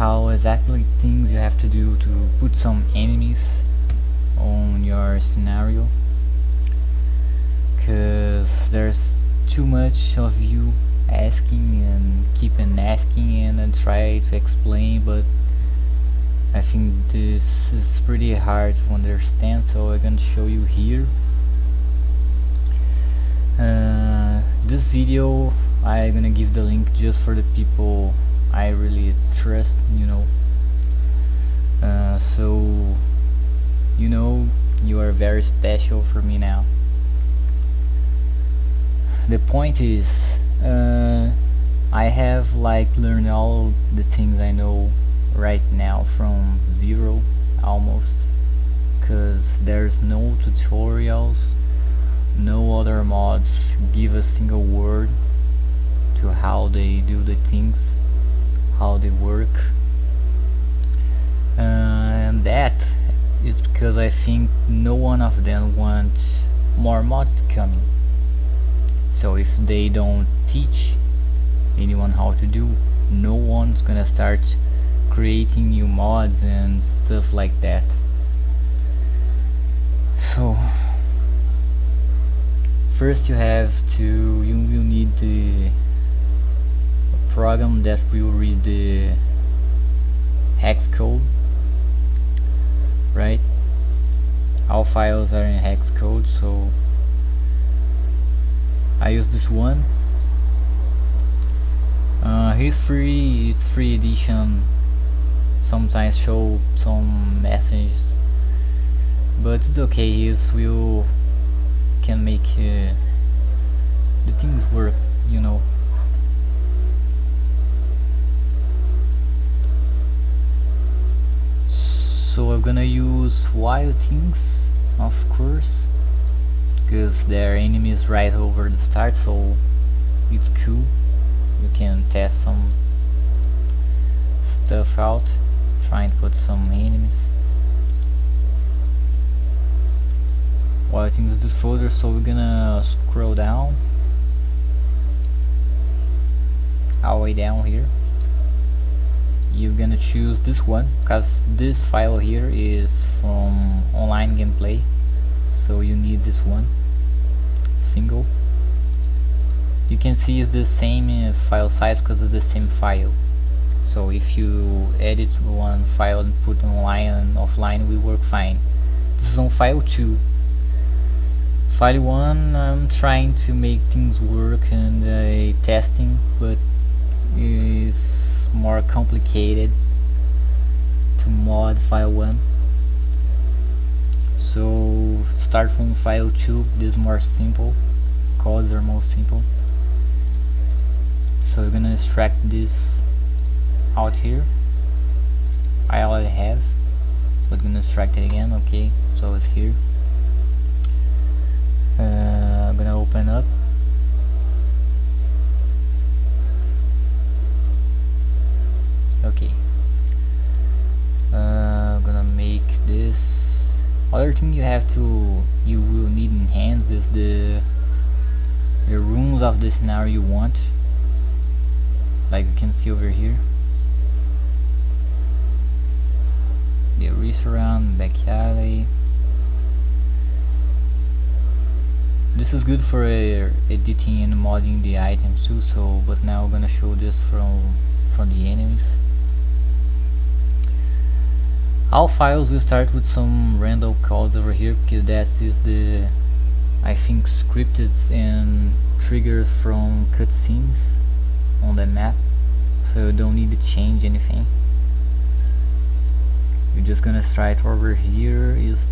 how exactly things you have to do to put some enemies on your scenario, because there's too much of you asking and keeping asking and I try to explain, but I think this is pretty hard to understand, so I'm gonna show you here. This video I'm gonna give the link just for the people I really trust, so you are very special for me now. The point is, I have learned all the things I know right now from zero almost, cause there's no tutorials, no other mods give a single word to how they do the things, how they work, and that is because I think no one of them wants more mods coming. So if they don't teach anyone how to do, no one's gonna start creating new mods and stuff like that. So first you will need a program that will read the hex code, right? All files are in hex code, so I use this one. It's free edition. Sometimes show some messages, but it's okay. We can make the things work, So I'm gonna use wild things, of course, because there are enemies right over the start, so it's cool. You can test some stuff out, trying to put some enemies. Wild things is this folder, so we're gonna scroll down, all the way down here. You're gonna choose this one, because this file here is from online gameplay, so you need this one, single. You can see it's the same file size because it's the same file. So if you edit one file and put online and offline, will work fine. This is on file 2. File 1, I'm trying to make things work and testing, but it's more complicated to mod file 1. So start from file 2. This is more simple. Codes are more simple. So we're gonna extract this out here. I already have, but I'm gonna extract it again. Okay, so it's here. I'm gonna open up. Okay. I'm gonna make this. Other thing you will need in hands is the rooms of the scenario you want. Like you can see over here, the resurround, back alley. This is good for editing and modding the items too. So, but now I'm gonna show this from the enemies. All files will start with some random codes over here, because that is the, I think, scripted and triggers from cutscenes on the map, so you don't need to change anything. You're just gonna start over here. Is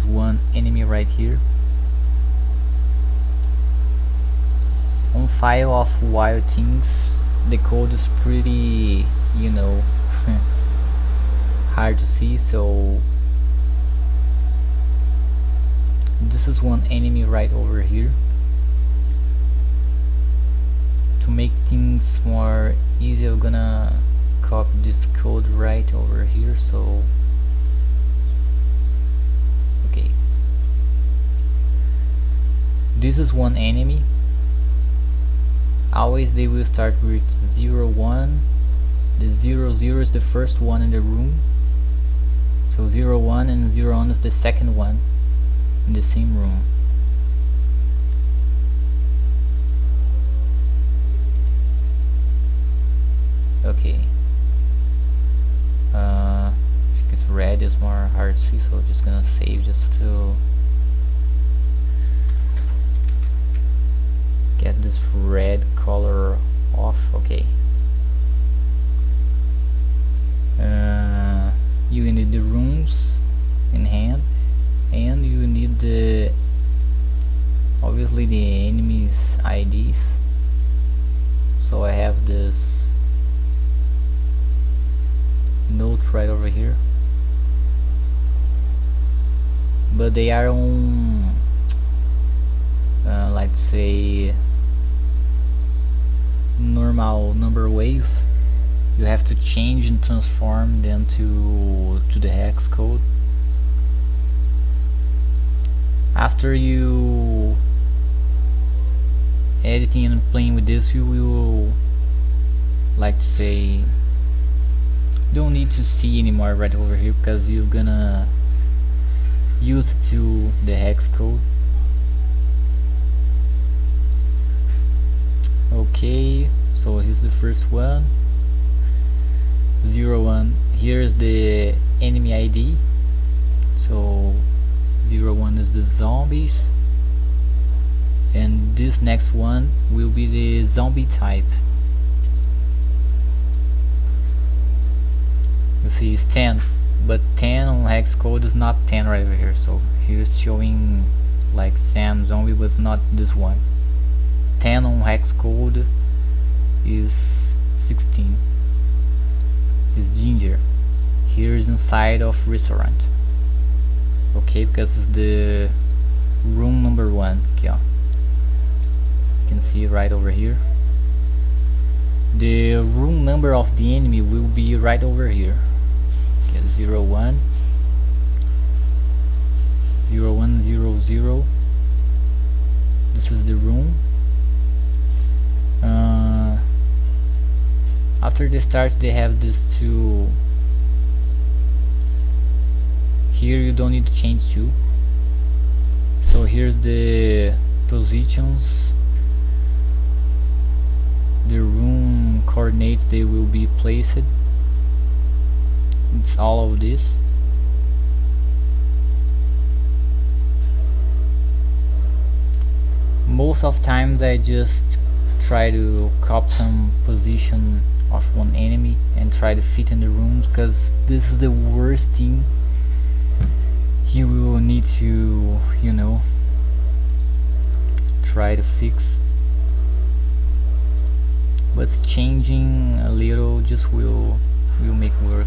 one enemy right here. On file of wild things, the code is pretty, hard to see, so this is one enemy right over here. To make things more easy, I'm gonna copy this code right over here. So okay, this is one enemy. always they will start with 0 1. The 0 0 is the first one in the room, so 0 1 and 0 1 is the second one in the same room. Okay. I think it's red is more hard to see, so I'm just gonna save just to get this red color off. Okay. You need the rooms in hand, and you need the obviously the enemies IDs. So I have this note right over here, but they are on like say normal number ways. You have to change and transform them to the hex code. After you editing and playing with this, you will like to say don't need to see anymore right over here, because you're gonna use it to the hex code. Okay, so here's the first one, 0 1. Here's the enemy ID, so 0 1 is the zombies, and this next one will be the zombie type. You see it's 10, but 10 on hex code is not 10 right over here, so here's showing like Sam zombie, but it's not this one. 10 on hex code is 16, is ginger. Here is inside of restaurant. Okay, because it's the room number 1. Okay, you can see right over here. The room number of the enemy will be right over here. Okay, 0 1 0 1 0 0. This is the room. After the start, they have this two. Here you don't need to change to. So here's the positions, the room coordinates they will be placed. It's all of this. Most of times I just try to copy some position of one enemy and try to fit in the rooms, because this is the worst thing you will need to, you know, try to fix. But changing a little just will make work.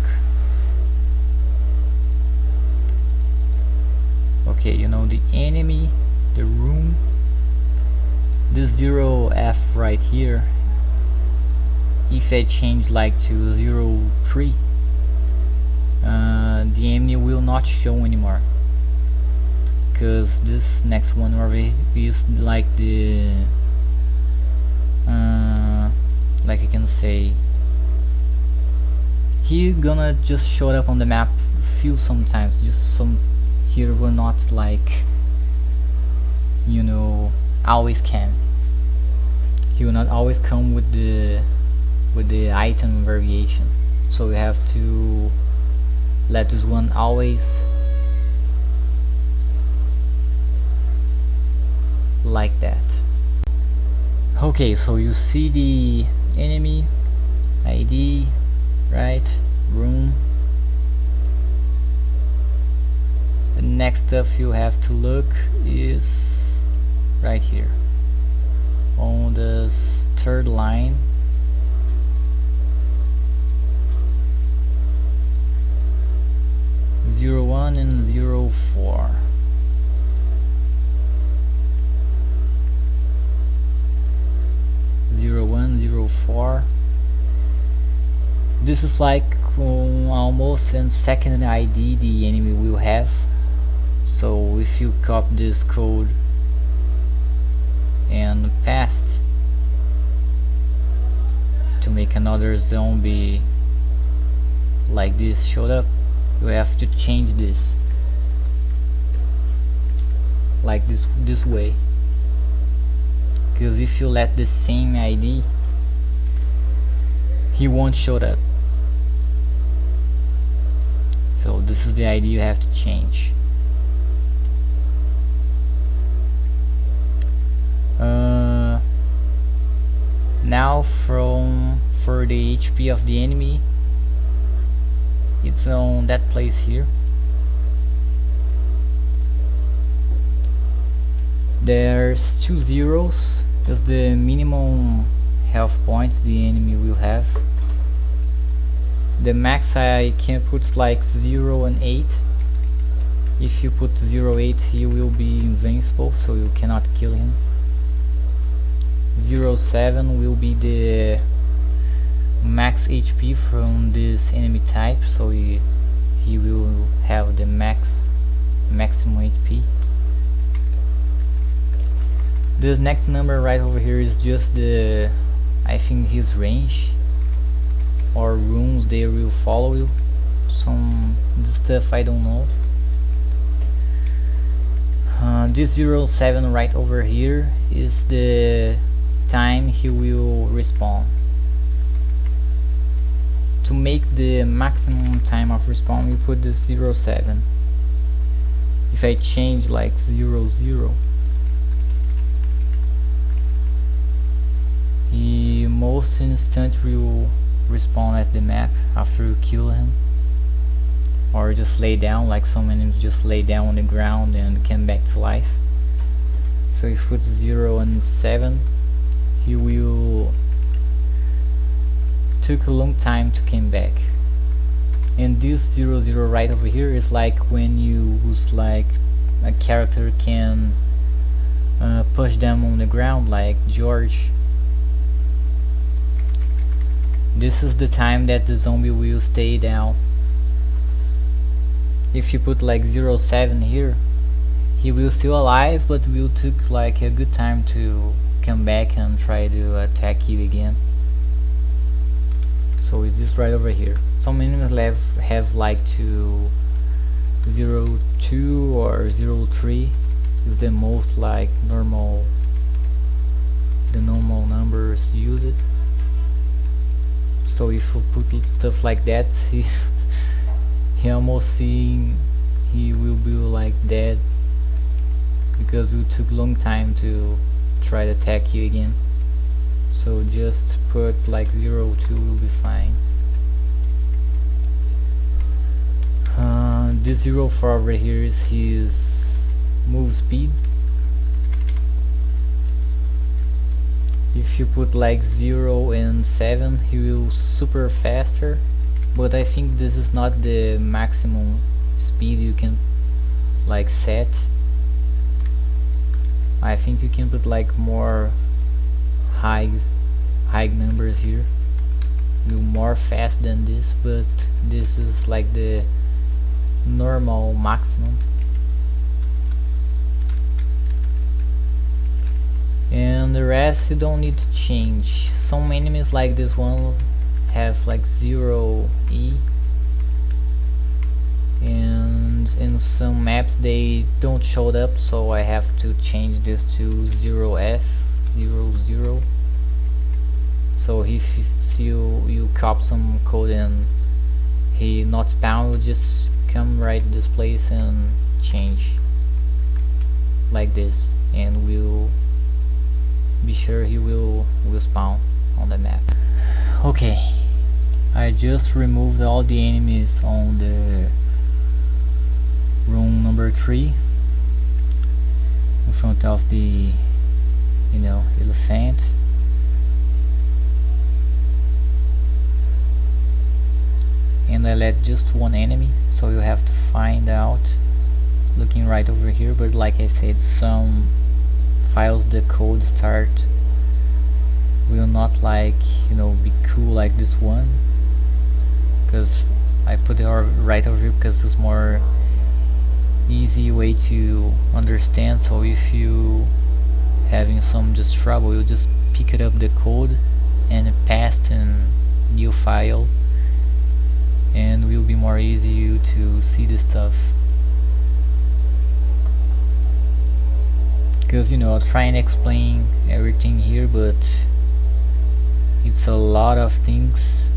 Okay, you know, the enemy, the room, this 0F right here, if I change like to 03, the enemy will not show anymore, because this next one already is like the like I can say, he gonna just show up on the map few sometimes, just some here will not like, you know, always can. He will not always come with the item variation, so we have to let this one always like that. Okay, so you see the enemy ID, right? Room. The next stuff you have to look is right here on the third line. Zero 1 and 04. Zero 1, 04. This is like almost a second ID the enemy will have. So if you copy this code and paste, to make another zombie like this showed up, you have to change this like this way, because if you let the same ID, he won't show up. So this is the ID you have to change. Now for the HP of the enemy, it's on that place here. There's 2 zeros, that's the minimum health points the enemy will have. The max I can put like 0 and 8. If you put 0, 8, he will be invincible, so you cannot kill him. 0, 7 will be the max HP from this enemy type, so he will have the maximum HP. This next number right over here is just the, I think, his range or rooms they will follow you. Some this stuff I don't know. This 07 right over here is the time he will respawn. To make the maximum time of respawn, we put the 07. If I change like 00, he most instant will respawn at the map after you kill him, or just lay down, like some enemies just lay down on the ground and come back to life. So if you put 0 and 7, he will took a long time to come back. And this 00 right over here is like when you use like a character can push them on the ground, like George. This is the time that the zombie will stay down. If you put like 07 here, he will still alive, but will took like a good time to come back and try to attack you again. So is this right over here. Some enemies have like to 02 or 03 is the most like normal, the normal numbers used. So if you put stuff like that, he almost seeing he will be like dead, because it took long time to try to attack you again. So just put like 02 will be fine. This 04 over here is his move speed. If you put like 0 and 7, he will super faster, but I think this is not the maximum speed you can like set. I think you can put like more high numbers here, do more fast than this, but this is like the normal maximum. And the rest you don't need to change. Some enemies like this one have like 0E, and in some maps they don't show up, so I have to change this to 0F 00. So if you copy some code and he not spawn, will just come right this place and change like this, and we'll be sure he will spawn on the map. Okay, I just removed all the enemies on the room number 3 in front of the elephant. And I let just one enemy, so you have to find out looking right over here. But like I said, some files the code start will not like be cool like this one, because I put it right over here because it's more easy way to understand. So if you having some just trouble, you just pick it up the code and paste in new file, and will be more easy to see the stuff. Because I'll try and explain everything here, but it's a lot of things,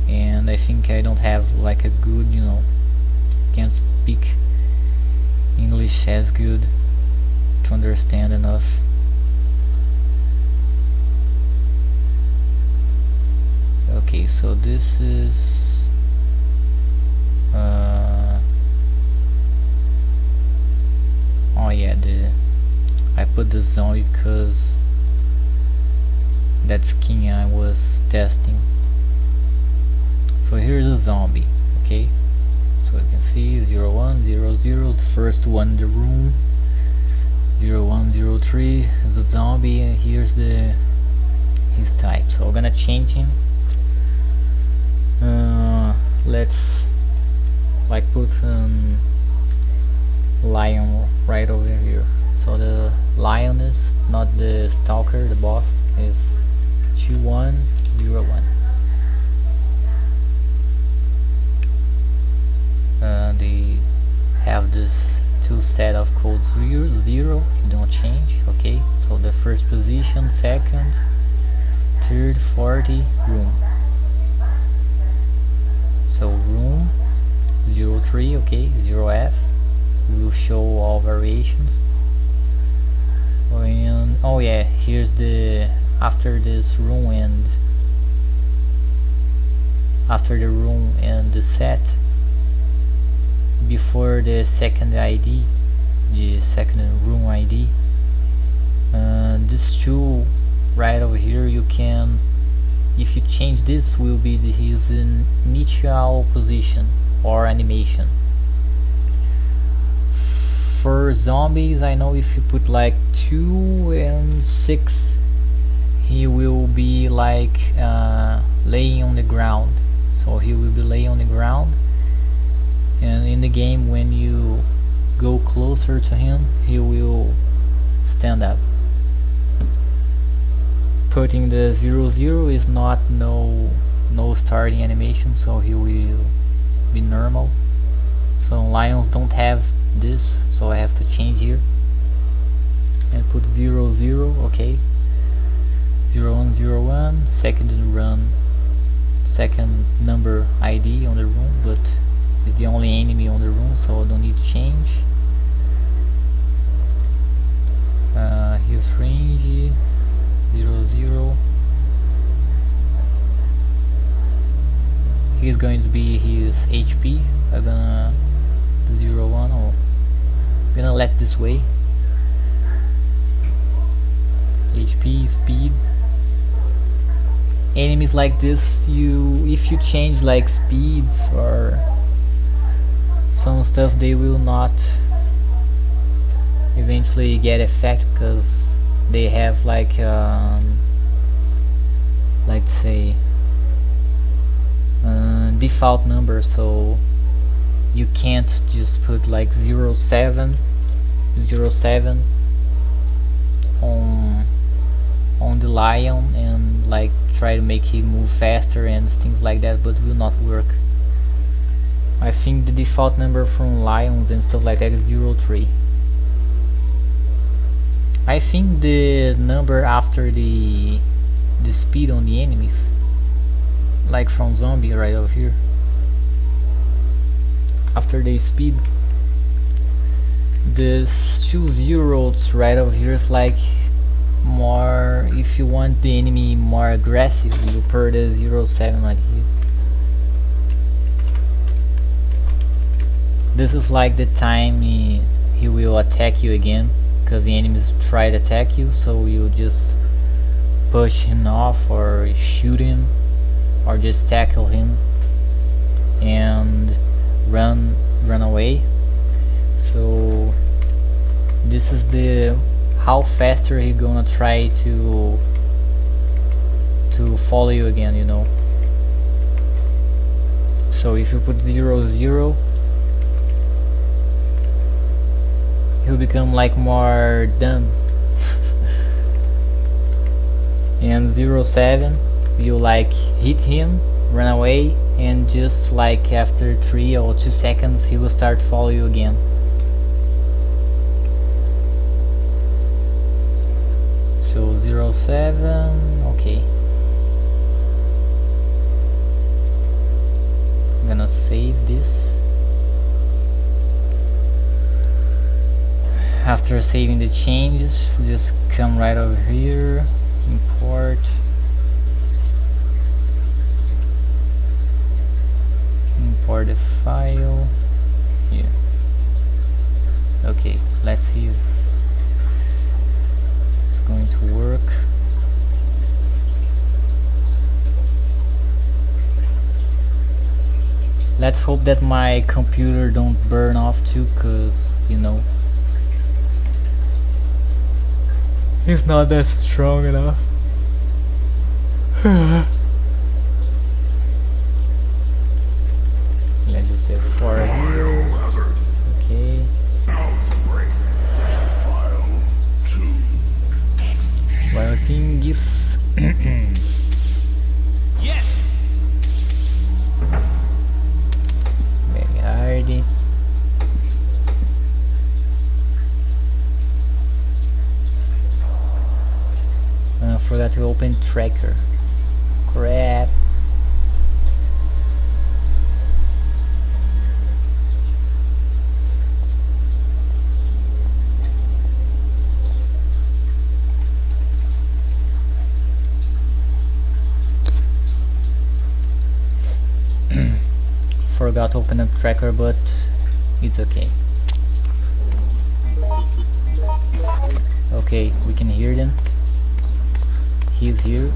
and I think I don't have like a good, can't speak English as good to understand enough. Okay, so this is oh yeah, I put the zombie because that skin I was testing. So here's a zombie, okay? So you can see 01, 00, the first one in the room. 0103 is the zombie, and here's his type. So I'm gonna change him. Let's like put lion right over here. So the lion is not the stalker, the boss is 2101. They have this two set of codes here, 0, you don't change, okay? So the first position, second, third, 40, room. So room 03, okay, 0F will show all variations. And oh yeah, here's the after this room and after the room and the set, before the second ID, the second room ID, this tool right over here, you can, if you change this, will be his initial position or animation. For zombies, I know if you put like 2 and 6, he will be like laying on the ground. So he will be laying on the ground, and in the game when you go closer to him, he will stand up. Putting the 00 is not no starting animation, so he will be normal. So lions don't have this, so I have to change here and put 00, okay. 0101, second number ID on the room, but it's the only enemy on the room, so I don't need to change. His range 00. He's going to be his HP. I'm gonna 01, or I'm gonna let this way. HP, speed. Enemies like this, if you change like speeds or some stuff, they will not eventually get effect, because they have like say default number, so you can't just put like 07 on the lion and like try to make him move faster and things like that, but will not work. I think the default number from lions and stuff like that is 03. I think the number after the speed on the enemies, like from zombie right over here, after the speed, this 2 zeros right over here is like more, if you want the enemy more aggressive, you put the 07 right here. This is like the time he will attack you again, because the enemies try to attack you, so you just push him off or shoot him or just tackle him and run away. So this is the how faster he gonna try to follow you again, So if you put 00, he'll become like more dumb and 07 you like hit him, run away, and just like after 3 or 2 seconds he will start follow you again. So 07, okay. I'm gonna save this. After saving the changes, just come right over here, import, import the file here. Okay, let's see if it's going to work. Let's hope that my computer don't burn off too, cause you know it's not that strong enough. Let's just say 4 here. Okay. Outbreak. File 2. Well, thing is Yes. very hard. Forgot to open tracker. Crap. Forgot to open a tracker, but it's okay. Okay, we can hear them. He's here.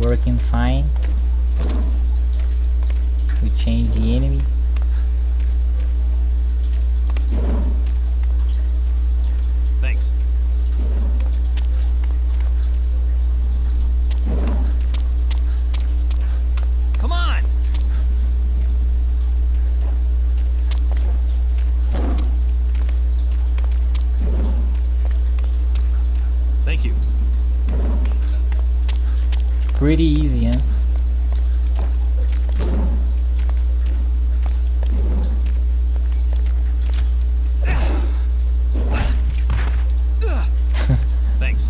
Working fine. We change the enemy. Thanks. Come on. Thank you. Pretty easy, huh? Thanks.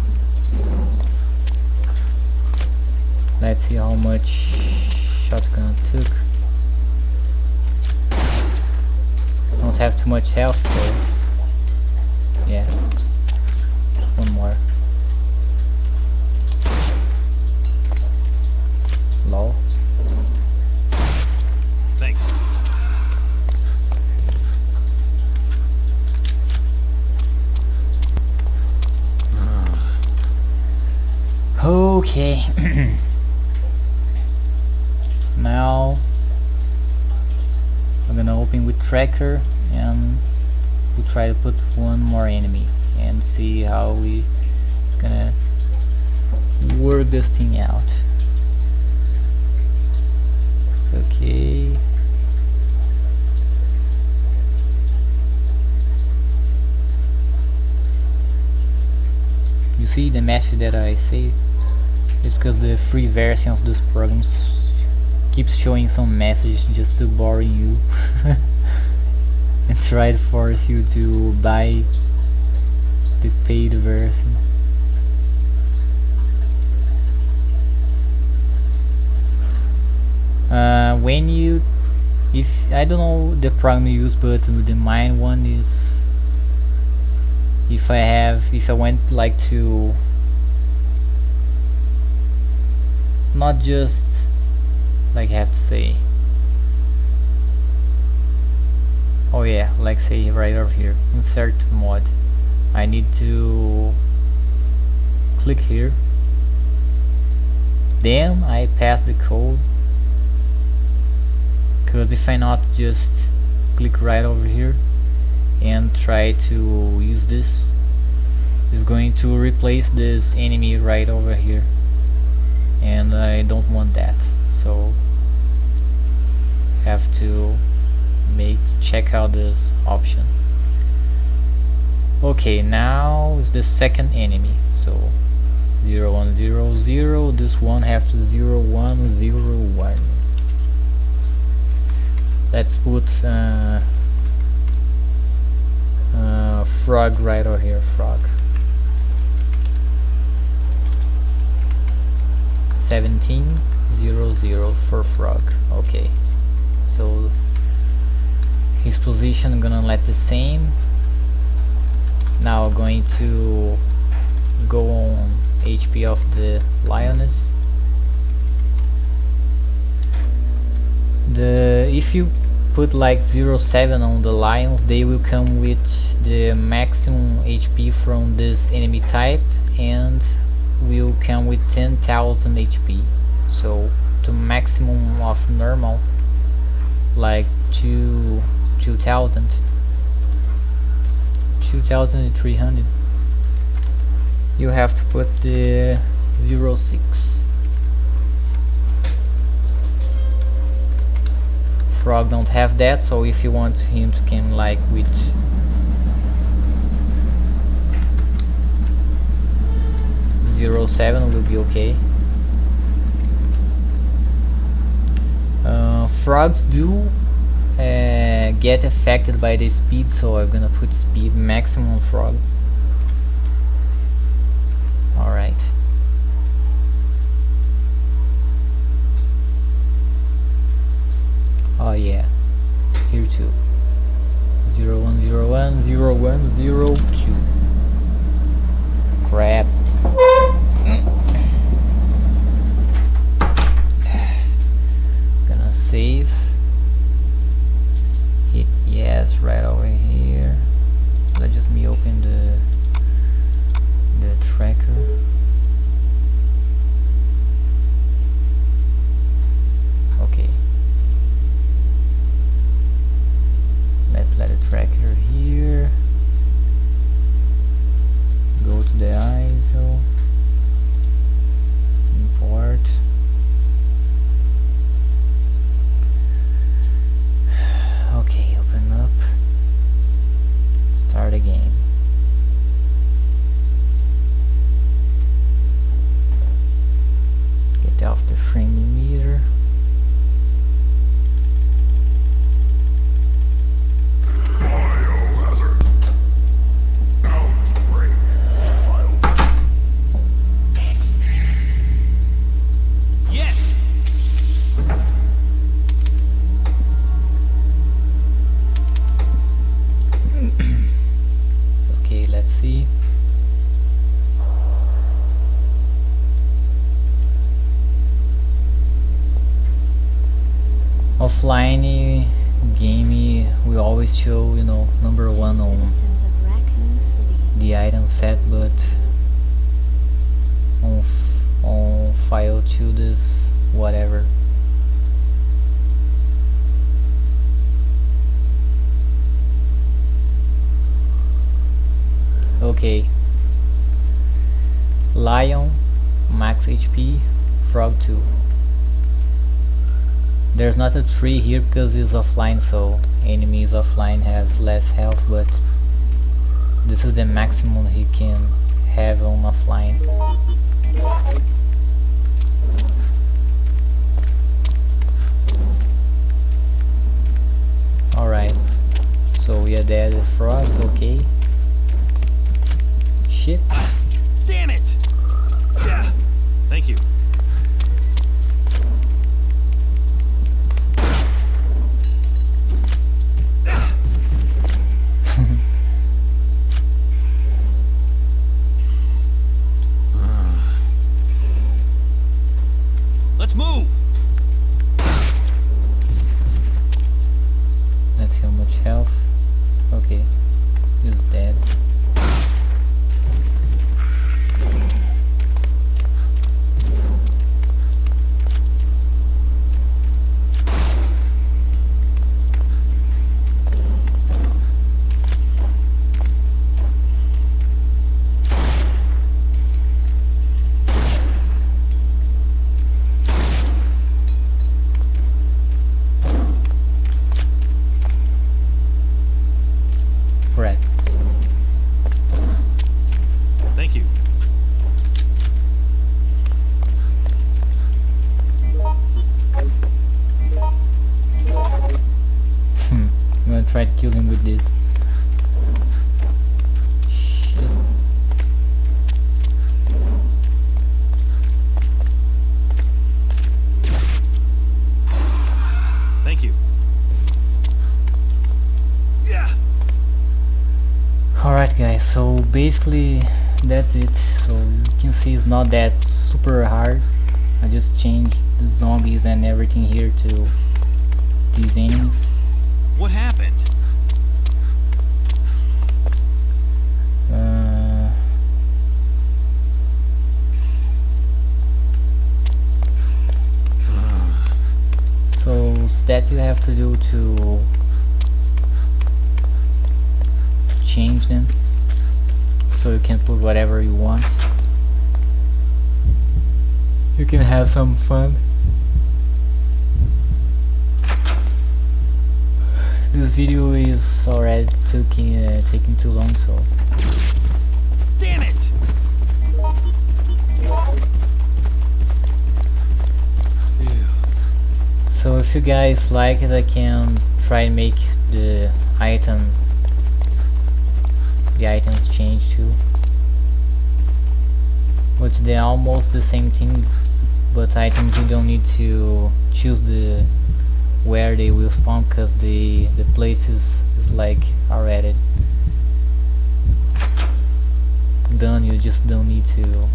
Let's see how much shotgun took. Don't have too much health, so yeah. One more. Lol. Thanks. Okay. Now I'm gonna open with tracker and we'll try to put one more enemy and see how we gonna work this thing out. Okay. You see the message that I say? It's because the free version of this program keeps showing some message just to bore you and try to force you to buy the paid version. When you, if I don't know the program you use, but the mine one is, if I went like to not just like have to say, oh yeah, like say right over here, insert mod, I need to click here, then I pass the code, because if I not just click right over here and try to use this, it's going to replace this enemy right over here, and I don't want that, so have to check out this option. Okay, now is the second enemy. So 0100. This one have to 0101. Let's put frog right over here. Frog. 1700 for frog. Okay, so his position gonna let the same. Now going to go on HP of the lioness. If you put like 07 on the lions, they will come with the maximum HP from this enemy type and will come with 10,000 HP. So to maximum of normal, like 2300, you have to put the 06. Frog don't have that, so if you want him to come like with 07 will be okay. Frogs do get affected by the speed, so I'm gonna put speed maximum frog. Alright. Oh yeah, here too. 0101, 0102. Crap. Gonna save. Hit yes right over here. Let just me open the tracker. Okay. Let's let the tracker here. Go to the ISO. Import. Okay, open up. Start a game. Get off the frame meter. Biohazard. Outbreak. File. Yes! Okay, let's see. Offline game will always show, you know, number one on Citizens of Raccoon City. the item set, but on file 2 this whatever. Okay, lion max HP, frog 2. There's not a tree here because it's offline, so enemies offline have less health, but this is the maximum he can have on offline. Alright, so we are dead with frogs, okay. Shit. Damn it! Yeah. Thank you. Let's move! Let's see how much health. Okay, he's dead. kill him with this. Shit. Thank you. Yeah. Alright guys, so basically that's it. So you can see it's not that super hard. I just changed the zombies and everything here to these enemies. What happened? So that you have to do to change them, so you can put whatever you want. You can have some fun. This video is already taking too long, so Damn it! so if you guys like it, I can try and make the items change too. But they're almost the same thing, but items you don't need to choose the where they will spawn, because the place is like already done. You just don't need to,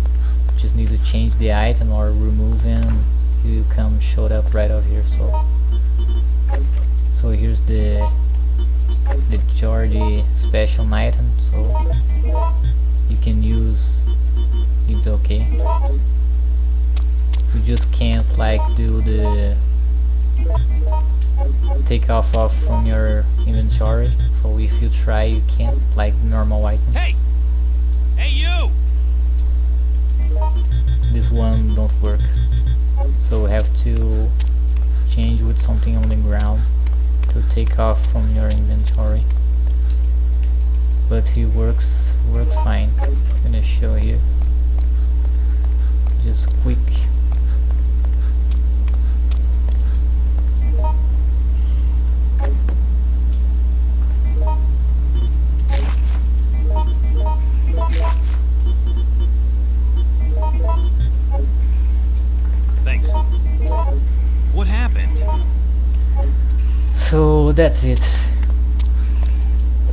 just need to change the item or remove him. You come showed up right over here. So here's the Georgie special item, so you can use, it's okay. You just can't like do the take off from your inventory, so if you try you can't, like normal items. Hey! Hey you! This one don't work, so we have to change with something on the ground to take off from your inventory. But he works fine. I'm gonna show you just quick. Thanks. What happened? So that's it.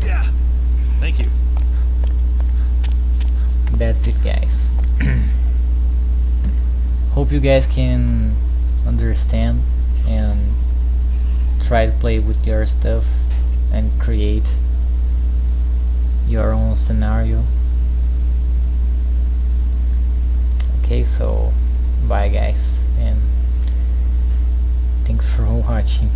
Yeah. Thank you. That's it guys. Hope you guys can understand and try to play with your stuff and create your own scenario. Okay, so bye guys, and thanks for watching.